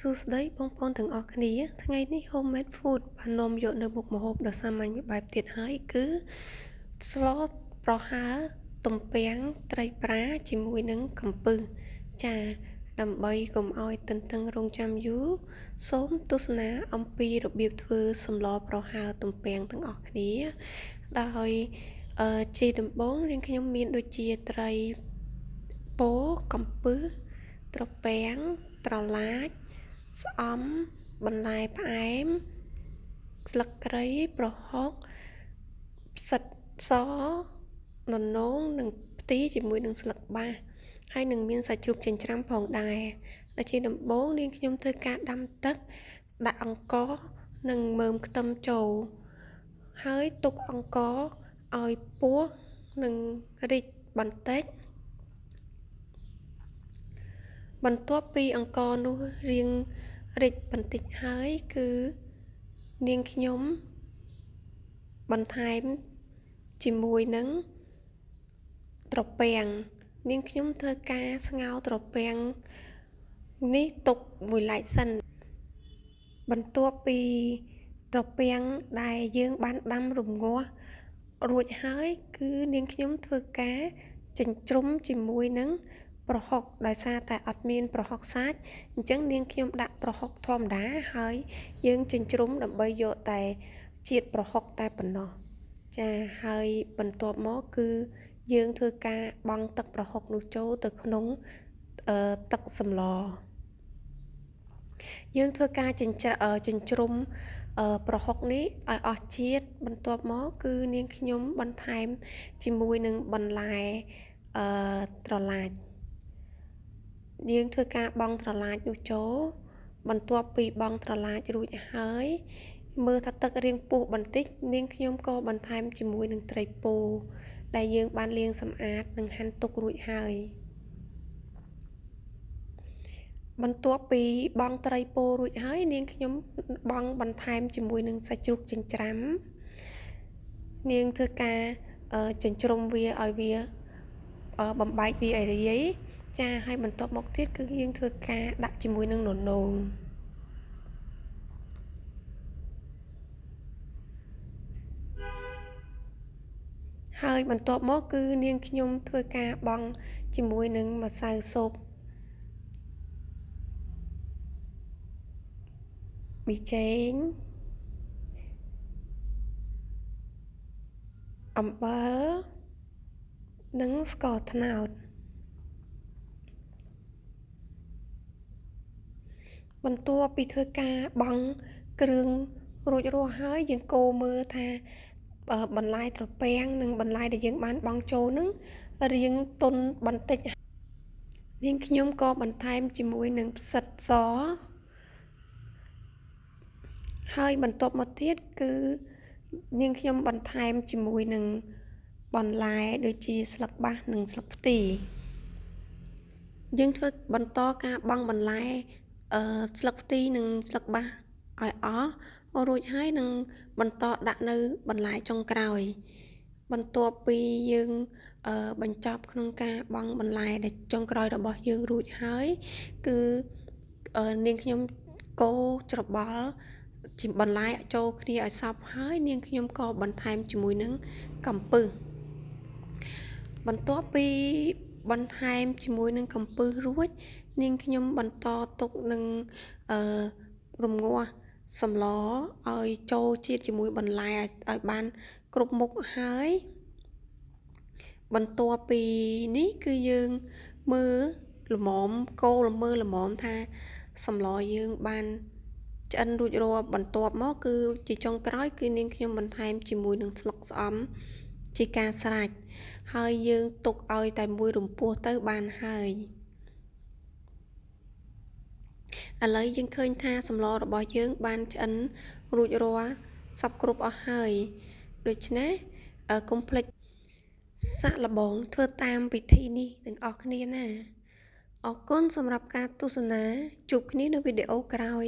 សួស្តីបងប្អូនទាំងអស់គ្នាថ្ងៃនេះ Homemade Food បាននាំយកនៅមុខម្ហូបដ៏សាមញ្ញមួយបែបទៀតហើយគឺស្លប្រហើរទំពាំងត្រីប្រាជាមួយនឹងកំពឹសចាដើម្បីកុំឲ្យទន្ទឹងរង់ចាំយូរសូមទស្សនាអំពីរបៀបធ្វើសម្លប្រហើរទំពាំងទាំងអស់គ្នាដោយជាដំបូងយើងខ្ញុំមានដូចជាត្រីពោកំពឹសត្រពាំងត្រឡាចស្អំបន្លែផ្អែមស្លឹកគ្រៃប្រហុកផ្សិតសននងនិងផ្ទីជាមួយនឹងស្លឹកបាសហើយនឹងមានសាច់ជ្រូកចិញ្ច្រាំផងដែរដែលជាដំបូងនាងខ្ញុំធ្វើការដាំទឹកដាក់អង្ករនិងមើមខ្ទឹមចូលហើយទុកអង្ករឲ្យពុះនិងរីកបន្តិចបន្ទាប់ពីអង្ករនោះរៀងរីកបន្តិចហើយគឺនាងខ្ញុំបន្ថែមជាមួយនឹងត្រពាំងនាងខ្ញុំធ្វើការស្ងោរត្រពាំងនេះទុកមួយឡែកសិនបន្ទាប់ពីត្រពាំងដែលយើងបានដាំរងាស់រួចហើយគឺនាងខ្ញុំធ្វើការចិញ្ច្រុំជាមួយនឹងប្រហុកដោយសារតែអត់មានប្រហុកសាច់អញ្ចឹងនាងខ្ញុំដាក់ប្រហុកធម្មតាហើយយើងចិញ្ច្រុំដើម្បីយកតែជាតិប្រហុកតែប៉ុណ្ណោះចាហើយបន្ទាប់មកគឺយើងធ្វើការបង់ទឹកប្រហុកនោះចូលទៅក្នុងទឹកសម្លយើងធ្វើការចិញ្ច្រុំប្រហុកនេះឲ្យអស់ជាតិបន្ទាប់មកគឺនាងខ្ញុំបន្ថែមជាមួយនឹងបន្លែត្រឡាចយើងធ្វើការបង់ត្រឡាចនោះចូលបន្ទាប់ពីបង់ត្រឡាចរួចហើយមើលថាទឹករៀងពុះបន្តិចនាងខ្ញុំក៏បន្ថែមជាមួយនឹងត្រីពោដែលយើងបានលាងសម្អាតនិងហាន់ទុករួចហើយបន្ទាប់ពីបង់ត្រីពោរួចហើយនាងខ្ញុំបង់បន្ថែមជាមួយនឹងសាច់ជ្រូកចិញ្ច្រាំនាងធ្វើការចិញ្ច្រុំវាឲ្យវាបំបែកវាឲ្យរាយចាហើយបន្ទាប់មកទៀតគឺយើងធ្វើការដាក់ជាមួយនឹងននងហើយបន្ទាប់មកគឺនាងខ្ញុំធ្វើការបង់ជាមួយនឹងម្សៅស៊ុបប៊ីចេងអំបិលនិងស្ករត្នោតបន្ទាប់ពីធ្វើការបង់គ្រឿងរួចរាល់ហើយយើងកូរមើលថាបន្លែត្រពាំងនិងបន្លែដែលយើងបានបង់ចូលនឹងរាងទន់បន្តិចនាងខ្ញុំក៏បន្ថែមជាមួយនឹងផ្សិតសហើយបន្ទាប់មកទៀតគឺនាងខ្ញុំបន្ថែមជាមួយនឹងបន្លែដូចជាស្លឹកបាសនិងស្លឹកផ្ទីយើងធ្វើបន្តការបង់បន្លែស្លឹកផ្ទីនិងស្លឹកបាសឲ្យអស់រួចហើយនឹងបន្តដាក់នៅបន្លែចុងក្រោយបន្ទាប់ពីយើងបញ្ចប់ក្នុងការបង់បន្លែដែលចុងក្រោយរបស់យើងរួចហើយគឺនាងខ្ញុំកូរច្របល់ជាបន្លែចូលគ្នាឲ្យសព្វហើយនាងខ្ញុំក៏បន្ថែមជាមួយនឹងកំពឹសបន្ទាប់ពីបន្ថែមជាមួយនឹងកំពឹសរួចនាងខ្ញុំបន្តទុកនឹងរងាស់សម្លឲ្យចូលជាតិជាមួយបន្លែឲ្យបានគ្រប់មុខហើយបន្ទាប់ពីនេះគឺយើងមើលល្មមកូរមើលល្មមថាសម្លយើងបានឆ្អិនរួចរាល់បន្ទាប់មកគឺជាចុងក្រោយគឺនាងខ្ញុំបន្ថែមជាមួយនឹងស្លឹកស្អំជាការស្រេចហើយយើងទុកឲ្យតែមួយរំពោះទៅបានហើយឥឡូវយើងឃើញថាសម្លរបស់យើងបានឆ្អិនរួចរាល់សព្វគ្រប់អស់ហើយដូច្នេះកុំភ្លេចសាកល្បងធ្វើតាមវិធីនេះទាំងអស់គ្នាណាអរគុណសម្រាប់ការទស្សនាជួបគ្នានៅវីដេអូក្រោយ